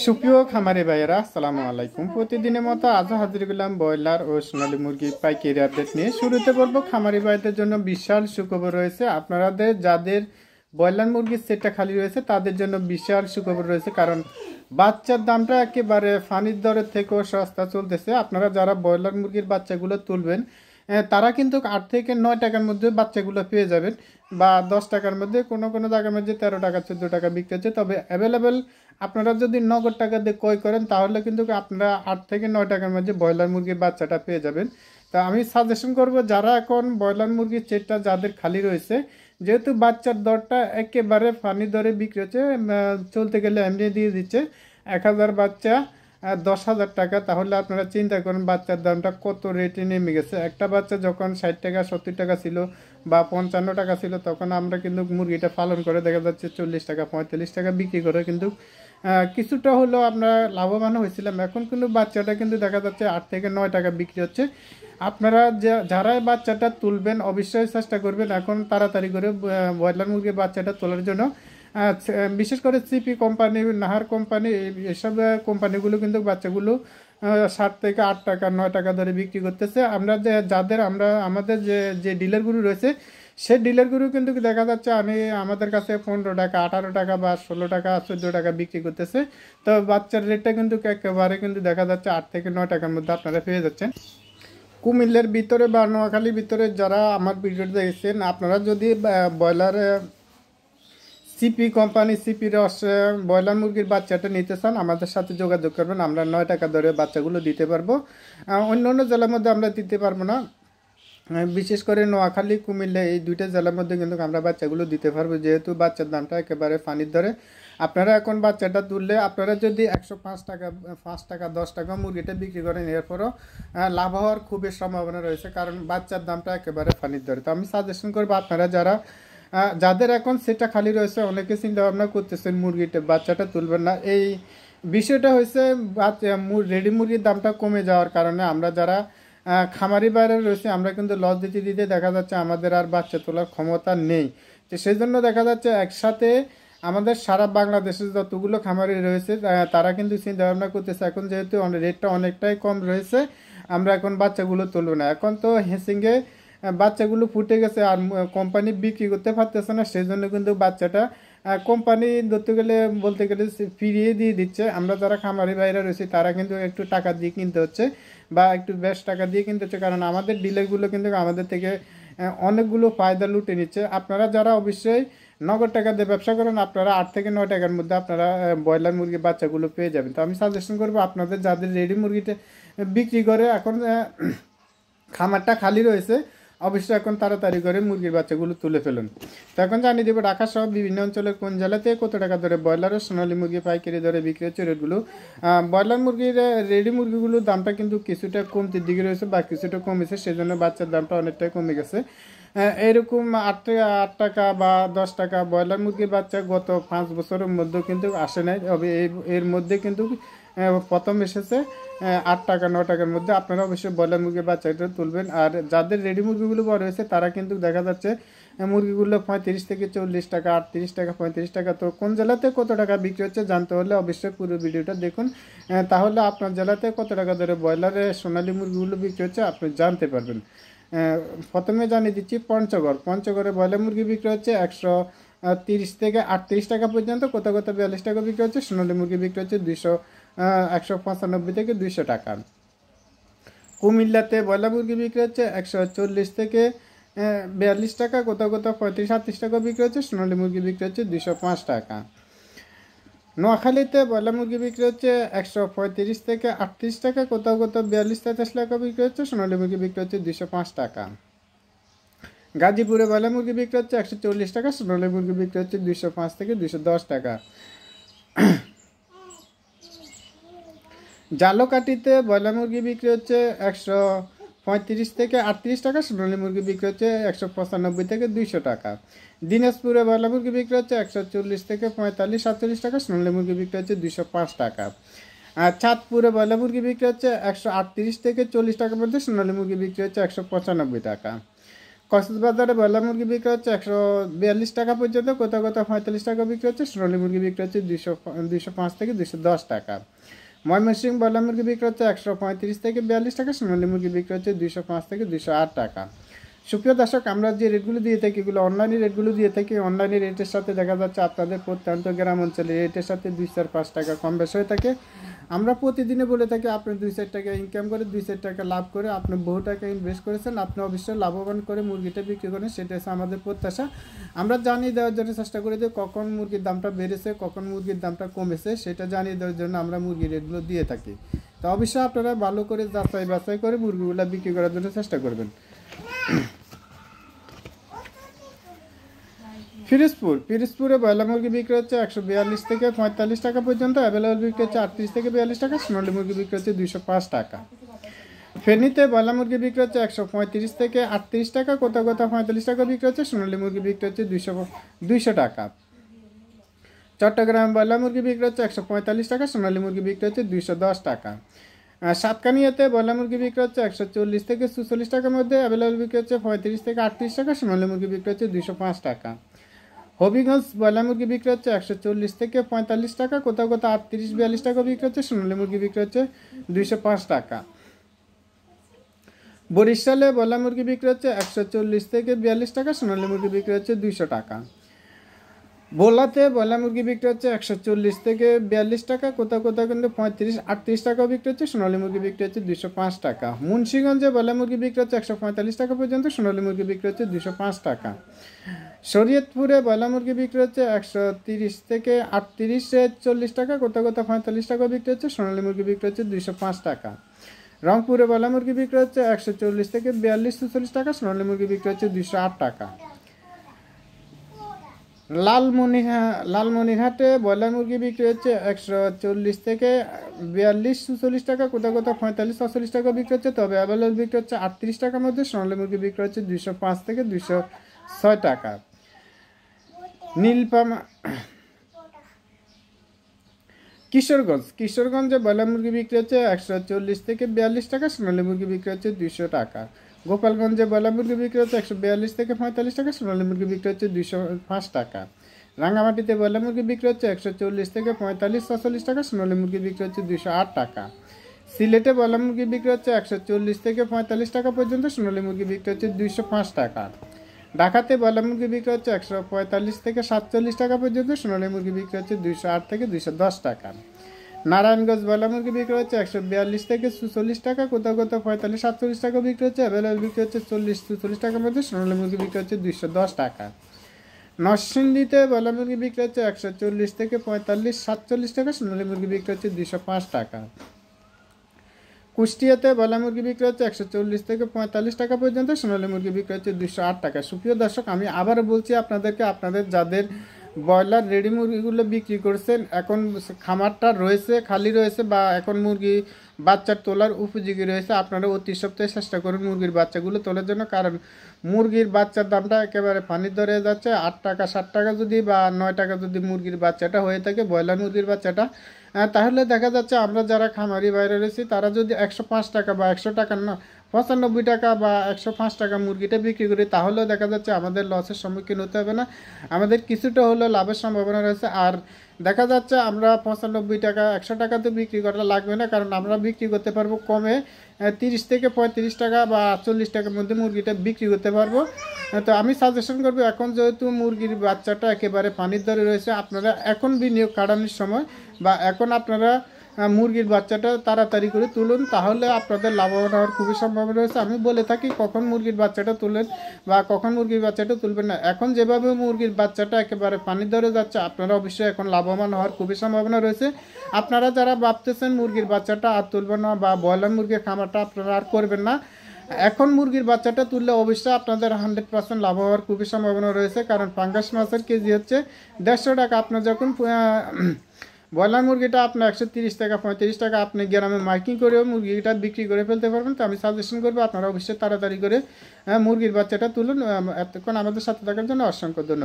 সুপ্রিয় খামারি ভাইয়েরা, আসসালামু আলাইকুম। প্রতিদিনের মতো আজও হাজির করলাম ব্রয়লার ও সোনালী মুরগি পাইকারি আপডেট নিয়ে। শুরুতে বলবো, খামারি ভাইদের জন্য বিশাল সুখবর রয়েছে। আপনাদের যাদের ব্রয়লার মুরগির সেটটা খালি রয়েছে তাদের জন্য বিশাল সুখবর রয়েছে, কারণ বাচ্চার দামটা একেবারে ফানির দরের থেকেও সস্তা চলতেছে। আপনারা যারা ব্রয়লার মুরগির বাচ্চাগুলো তুলবেন তারা কিন্তু 8 থেকে 9 টাকার মধ্যে বাচ্চাগুলো পেয়ে যাবেন, বা 10 টাকার মধ্যে, কোনো কোনো জায়গার মধ্যে 13 টাকা 14 টাকা বিক্রি হচ্ছে। তবে অ্যাভেলেবেল আপনারা যদি নগদ টাকা দিয়ে ক্রয় করেন তাহলে কিন্তু আপনারা 8 থেকে 9 টাকার মধ্যে ব্রয়লার মুরগির বাচ্চাটা পেয়ে যাবেন। তা আমি সাজেশন করব, যারা এখন ব্রয়লার মুরগির সেটটা যাদের খালি রয়েছে, যেহেতু বাচ্চার দরটা একেবারে ফানি দরে বিক্রি হচ্ছে, চলতে গেলে এমনি দিয়ে দিচ্ছে 1000 বাচ্চা 10,000 টাকা। তাহলে আপনারা চিন্তা করেন বাচ্চার দামটা কত রেটে নেমে গেছে। একটা বাচ্চা যখন 60 টাকা 70 টাকা ছিল বা 55 টাকা ছিল, তখন আমরা কিন্তু মুরগিটা পালন করে দেখা যাচ্ছে 40 টাকা 45 টাকা বিক্রি করে কিন্তু কিছুটা হলেও আমরা লাভবান হয়েছিলাম। এখন কিন্তু বাচ্চাটা কিন্তু দেখা যাচ্ছে 8 থেকে 9 টাকা বিক্রি হচ্ছে। আপনারা যারাই বাচ্চাটা তুলবেন অবশ্যই চেষ্টা করবেন এখন তাড়াতাড়ি করে ব্রয়লার মুরগির বাচ্চাটা তোলার জন্য। বিশেষ করে সিপি কোম্পানি, নাহার কোম্পানি, এসব কোম্পানিগুলো কিন্তু বাচ্চাগুলো 7 থেকে 8 টাকা 9 টাকা ধরে বিক্রি করতেছে। আমরা আমাদের যে ডিলারগুলো রয়েছে, সেই ডিলারগুলো কিন্তু দেখা যাচ্ছে আমাদের কাছে 15 টাকা 18 টাকা বা 16 টাকা 14 টাকা বিক্রি করতেছে। তো বাচ্চার রেটটা কিন্তু একেবারে কিন্তু দেখা যাচ্ছে 8 থেকে 9 টাকার মধ্যে আপনারা পেয়ে যাচ্ছেন। কুমিল্লার ভিতরে বা নোয়াখালীর ভিতরে যারা আমার ভিডিওটা দেখছেন, আপনারা যদি ব্রয়লার সিপি কোম্পানি, সিপি রস ব্রয়লার মুরগির বাচ্চাটা নিতে চান, আমাদের সাথে যোগাযোগ করবেন। আমরা 9 টাকা দরে বাচ্চাগুলো দিতে পারবো। অন্য অন্য জেলার মধ্যে আমরা দিতে পারবো না, বিশেষ করে নোয়াখালী কুমিল্লা এই দুইটা জেলার মধ্যে কিন্তু আমরা বাচ্চাগুলো দিতে পারবো, যেহেতু বাচ্চার দামটা একেবারে ফানির ধরে। আপনারা এখন বাচ্চাটা তুললে আপনারা যদি 105 টাকা 5 টাকা 10 টাকা মুরগিটা বিক্রি করেন, এরপরও লাভ হওয়ার খুবই সম্ভাবনা রয়েছে, কারণ বাচ্চার দামটা একেবারে ফানির ধরে। তো আমি সাজেশন করবো, আপনারা যাদের এখন সেটা খালি রয়েছে, অনেকে চিন্তা ভাবনা করতেছেন মুরগিটা বাচ্চাটা তুলবেন না। এই বিষয়টা হয়েছে রেডি মুরগির দামটা কমে যাওয়ার কারণে আমরা যারা খামারি বাইরে রয়েছে, আমরা কিন্তু লস দিতে দিতে দেখা যাচ্ছে আমাদের আর বাচ্চা তোলার ক্ষমতা নেই। তো সেই জন্য দেখা যাচ্ছে একসাথে আমাদের সারা বাংলাদেশে যতগুলো খামারি রয়েছে তারা কিন্তু চিন্তা ভাবনা করতেছে, এখন যেহেতু রেটটা অনেকটাই কম রয়েছে, আমরা এখন বাচ্চাগুলো তুলব না। এখন তো হেসিংয়ে বাচ্চাগুলো ফুটে গেছে আর কোম্পানি বিক্রি করতে পারতেছে না, সেই জন্য কিন্তু বাচ্চাটা কোম্পানি বলতে গেলে ফিরিয়ে দিয়ে দিচ্ছে। আমরা যারা খামারি বাইরে রয়েছি তারা কিন্তু একটু টাকা দিয়ে কিনতে হচ্ছে, বা একটু বেশ টাকা দিয়ে কিনতে হচ্ছে, কারণ আমাদের ডিলারগুলো কিন্তু আমাদের থেকে অনেকগুলো ফায়দা লুটে নিচ্ছে। আপনারা যারা অবশ্যই নগদ টাকা দিয়ে ব্যবসা করেন, আপনারা 8 থেকে 9 টাকার মধ্যে আপনারা ব্রয়লার মুরগির বাচ্চাগুলো পেয়ে যাবেন। তো আমি সাজেশন করবো, আপনাদের যাদের রেডি মুরগিটা বিক্রি করে এখন খামারটা খালি রয়েছে, অবশ্যই এখন তাড়াতাড়ি করে মুরগির বাচ্চাগুলো তুলে ফেলুন। তো এখন জানিয়ে দেবো ঢাকা সহ বিভিন্ন অঞ্চলের কোন জেলাতে কত টাকা ধরে ব্রয়লার ও সোনালী মুরগি পাইকারি দরে বিক্রি হচ্ছে রেটগুলো। ব্রয়লার মুরগির রেডি মুরগিগুলোর দামটা কিন্তু কিছুটা কমতির দিকে রয়েছে বা কিছুটা কমেছে, সেজন্য বাচ্চার দামটা অনেকটাই কমে গেছে। এরকম 8 টাকা বা 10 টাকা ব্রয়লার মুরগির বাচ্চা গত 5 বছরের মধ্যে কিন্তু আসে নাই। তবে এর মধ্যে কিন্তু প্রথম এসেছে 8 টাকা 9 টাকার মধ্যে। আপনারা অবশ্যই ব্রয়লার মুরগির বাচ্চাটা তুলবেন। আর যাদের রেডি মুরগিগুলো বড় হয়েছে তারা কিন্তু দেখা যাচ্ছে মুরগিগুলো 35 থেকে 40 টাকা 38 টাকা 35 টাকা। তো কোন জেলাতে কত টাকা বিক্রি হচ্ছে জানতে হলে অবশ্যই পুরো ভিডিওটা দেখুন, তাহলে আপনার জেলাতে কত টাকা ধরে ব্রয়লারের সোনালী মুরগিগুলো বিক্রি হচ্ছে আপনি জানতে পারবেন। প্রথমে জানিয়ে দিচ্ছি, পঞ্চগড়ে ব্রয়লার মুরগি বিক্রি হচ্ছে 130 থেকে 38 টাকা পর্যন্ত, কোথাও 42 টাকা বিক্রি হচ্ছে। সোনালী মুরগি বিক্রি হচ্ছে 195 থেকে 200 টাকা। কুমিল্লাতে ব্রয়লার মুরগি বিক্রি হচ্ছে 140 থেকে 42 টাকা, কোথাও 35-38 টাকা বিক্রি হচ্ছে। সোনালী মুরগি বিক্রি হচ্ছে 205 টাকা। নোয়াখালীতে ব্রয়লার মুরগি বিক্রি হচ্ছে 135 থেকে 38 টাকা, কোথাও 42-43 টাকা বিক্রি হচ্ছে। সোনালী মুরগি বিক্রি হচ্ছে 205 টাকা। গাজীপুরে ব্রয়লার মুরগি বিক্রি হচ্ছে 140 টাকা, সোনালী মুরগি বিক্রি হচ্ছে 205 থেকে 210 টাকা। জালকাঠিতে ব্রয়লার মুরগি বিক্রি হচ্ছে 135 থেকে 38 টাকা, সোনালী মুরগি বিক্রি হচ্ছে 195 থেকে 200 টাকা। দিনাজপুরে ব্রয়লার মুরগি বিক্রি হচ্ছে 140 থেকে 45-47 টাকা, সোনালী মুরগি বিক্রি হচ্ছে 205 টাকা। আর চাঁদপুরে ব্রয়লার মুরগি বিক্রি হচ্ছে 138 থেকে 40 টাকার মধ্যে, সোনালী মুরগি বিক্রি হচ্ছে 195 টাকা। কক্সবাজারে ব্রয়লার মুরগি বিক্রি হচ্ছে 142 টাকা পর্যন্ত, কোথাও কোথাও 45 টাকা বিক্রি হচ্ছে। সোনালী মুরগি বিক্রি হচ্ছে 205 থেকে 210 টাকা। ময়মনসিংহ ব্রয়লার মুরগি বিক্রি হচ্ছে 135 থেকে 42 টাকা। সোনালী মুরগি বিক্রি হচ্ছে 205 থেকে 208 টাকা। সুপ্রিয় দর্শক, আমরা যে রেটগুলো দিয়ে থাকি এগুলো অনলাইনে রেটগুলো দিয়ে থাকি। অনলাইনে রেটের সাথে দেখা যাচ্ছে আপনাদের প্রত্যন্ত গ্রাম অঞ্চলে রেটের সাথে 2-4-5 টাকা কম বেশি হয়ে থাকে। আমরা প্রতিদিনে বলে থাকি আপনি 2-4 টাকা ইনকাম করে 2-4 টাকা লাভ করে আপনি বহু টাকা ইনভেস্ট করেছেন, আপনি অবশ্যই লাভবান করে মুরগিটা বিক্রি করেন, সেটা হচ্ছে আমাদের প্রত্যাশা। আমরা জানিয়ে দেওয়ার জন্য চেষ্টা করি যে কখন মুরগির দামটা বেড়েছে, কখন মুরগির দামটা কমেছে, সেটা জানিয়ে দেওয়ার জন্য আমরা মুরগির রেটগুলো দিয়ে থাকি। তো অবশ্যই আপনারা ভালো করে যাচাই বাছাই করে মুরগিগুলো বিক্রি করার জন্য চেষ্টা করবেন। পিরোজপুরে ব্রয়লার মুরগি বিক্রি হচ্ছে 142 থেকে 45 টাকা পর্যন্ত, অ্যাভেলেবল বিক্রি হচ্ছে 38 থেকে 42 টাকা। সোনালী মুরগি বিক্রি হচ্ছে 205 টাকা। ফেনীতে ব্রয়লার মুরগি বিক্রি হচ্ছে 135 থেকে 38 টাকা, কোথাও কোথাও 45 টাকা বিক্রি হচ্ছে। সোনালী মুরগি বিক্রি হচ্ছে 200 টাকা। চট্টগ্রামে ব্রয়লার মুরগি বিক্রি হচ্ছে 145 টাকা, সোনালী মুরগি বিক্রি হচ্ছে 210 টাকা। সাতকানিয়াতে ব্রয়লার মুরগি বিক্রি হচ্ছে 140 থেকে 44 টাকার মধ্যে, অ্যাভেলেবল বিক্রি হচ্ছে 35 থেকে 38 টাকা। সোনালী মুরগি বিক্রি হচ্ছে 205 টাকা। হবিগঞ্জ ব্রয়লার মুরগি বিক্রি হচ্ছে 140 থেকে 45 টাকা, কোথাও কোথাও 38-42 টাকা বিক্রি হচ্ছে। সোনালী মুরগি বিক্রি হচ্ছে 205 টাকা। বরিশালে ব্রয়লার মুরগি বিক্রি হচ্ছে 140 থেকে 42 টাকা, সোনালী মুরগি বিক্রি হচ্ছে 200 টাকা। ভোলাতে ব্রয়লার মুরগি বিক্রি হচ্ছে 140 থেকে 42 টাকা, কোথাও কোথাও কিন্তু 35-38 টাকাও বিক্রি হচ্ছে। সোনালী মুরগি বিক্রি হচ্ছে 205 টাকা। মুন্সিগঞ্জে ব্রয়লার মুরগি বিক্রি হচ্ছে 145 টাকা পর্যন্ত, সোনালী মুরগি বিক্রি হচ্ছে 205 টাকা। শরীয়তপুরে ব্রয়লার মুরগি বিক্রি হচ্ছে 130 থেকে 38-40 টাকা, কোথাও কোথাও 45 টাকা বিক্রি হচ্ছে। সোনালী মুরগি বিক্রি হচ্ছে 205 টাকা। রংপুরে ব্রয়লার মুরগি বিক্রি হচ্ছে 140 থেকে 42-44 টাকা, সোনালী মুরগি বিক্রি হচ্ছে 208 টাকা। লালমনিরহাটে ব্রয়লার মুরগি বিক্রি হচ্ছে 140 থেকে 42-44 টাকা, কোথাও কোথাও 45-46 টাকা বিক্রি হচ্ছে, তবে অ্যাভেলেবল বিক্রি হচ্ছে 38 টাকার মধ্যে। সোনালী মুরগি বিক্রি হচ্ছে 205 থেকে 206 টাকা। নীলফামারী কিশোরগঞ্জে ব্রয়লার মুরগি বিক্রি হচ্ছে 140 থেকে 42 টাকা, সোনালী মুরগি বিক্রি হচ্ছে 200 টাকা। গোপালগঞ্জে ব্রয়লার মুরগি বিক্রি হচ্ছে 142 থেকে 45 টাকা, সোনালী মুরগি বিক্রি হচ্ছে 205 টাকা। রাঙ্গামাটিতে ব্রয়লার মুরগি বিক্রি হচ্ছে 140 থেকে 45-46 টাকা, সোনালী মুরগি বিক্রি হচ্ছে 208 টাকা। সিলেটে ব্রয়লার মুরগি বিক্রি হচ্ছে 140 থেকে 45 টাকা পর্যন্ত, সোনালী মুরগি বিক্রি হচ্ছে 205 টাকা। ঢাকাতে ব্রয়লার মুরগি বিক্রি হচ্ছে 145 থেকে 47 টাকা পর্যন্ত, সোনালী মুরগি বিক্রি হচ্ছে 208 থেকে 210 টাকা। নারায়ণগঞ্জ ব্রয়লার মুরগি বিক্রি হচ্ছে 142 থেকে 44 টাকা, কোথাও কোথাও 45-47 টাকা বিক্রি হচ্ছে, অ্যাভেলেবল বিক্রি হচ্ছে 40-44 টাকার মধ্যে। সোনালী মুরগি বিক্রি হচ্ছে 210 টাকা। নরসিংদীতে ব্রয়লার মুরগি বিক্রি হচ্ছে 140 থেকে 45-47 টাকা, সোনালী মুরগি বিক্রি হচ্ছে 205 টাকা। কুষ্টিয়াতে ব্রয়লার মুরগি বিক্রি হচ্ছে 140 থেকে 45 টাকা পর্যন্ত, সোনালী মুরগি বিক্রি হচ্ছে 208 টাকা। সুপ্রিয় দর্শক, আমি আবারও বলছি আপনাদেরকে, আপনাদের যাদের ব্রয়লার রেডি মুরগিগুলো বিক্রি করছেন, এখন খামারটা রয়েছে খালি রয়েছে বা এখন মুরগি বাচ্চা তোলার উপযোগী রয়েছে, আপনারা অতি সপ্তাহে চেষ্টা করুন মুরগির বাচ্চাগুলো তোলার জন্য। কারণ মুরগির বাচ্চার দামটা একেবারে পানির দরে যাচ্ছে। 8 টাকা 7 টাকা যদি বা 9 টাকা যদি মুরগির বাচ্চাটা হয়ে থাকে, ব্রয়লার মুরগির বাচ্চাটা, তাহলে দেখা যাচ্ছে আমরা যারা খামারি বাইরে রয়েছি তারা যদি 105 টাকা বা 100 টাকা 95 টাকা বা 105 টাকা মুরগিটা বিক্রি করি, তাহলেও দেখা যাচ্ছে আমাদের লসের সম্মুখীন হতে হবে না, আমাদের কিছুটা হলেও লাভের সম্ভাবনা রয়েছে। আর দেখা যাচ্ছে আমরা 95 টাকা 100 টাকাতে বিক্রি করা লাগবে না, কারণ আমরা বিক্রি করতে পারবো কমে 30 থেকে 35 টাকা বা 40 টাকার মধ্যে মুরগিটা বিক্রি করতে পারবো। তো আমি সাজেশন করবো, এখন যেহেতু মুরগির বাচ্চাটা একেবারে পানির দরে রয়েছে, আপনারা এখন বিনিয়োগ কাটানোর সময় বা এখন আপনারা মুরগির বাচ্চাটা তাড়াতাড়ি করে তুলুন, তাহলে আপনাদের লাভবান হওয়ার খুবই সম্ভাবনা রয়েছে। আমি বলে থাকি কখন মুরগির বাচ্চাটা তুলেন বা কখন মুরগির বাচ্চাটা তুলবেন না। এখন যেভাবে মুরগির বাচ্চাটা একেবারে পানির দরে যাচ্ছে, আপনারা অবশ্যই এখন লাভবান হওয়ার খুবই সম্ভাবনা রয়েছে। আপনারা যারা ভাবতেছেন মুরগির বাচ্চাটা আর তুলবেন না বা ব্রয়লার মুরগির খামারটা আপনারা আর করবেন না, এখন মুরগির বাচ্চাটা তুললে অবশ্যই আপনাদের 100% লাভ হওয়ার খুবই সম্ভাবনা রয়েছে। কারণ পাঙ্গাস মাছের কেজি হচ্ছে 150 টাকা। আপনার যখন ব্রয়লার মুরগিটা আপনার 130 টাকা 35 টাকা আপনি গ্রামে মার্কিং করেও মুরগিটা বিক্রি করে ফেলতে পারবেন। তো আমি সাজেশন করবো আপনারা অবশ্যই তাড়াতাড়ি করে মুরগির বাচ্চাটা তুলুন। এতক্ষণ আমাদের সাথে থাকার জন্য অসংখ্য ধন্যবাদ।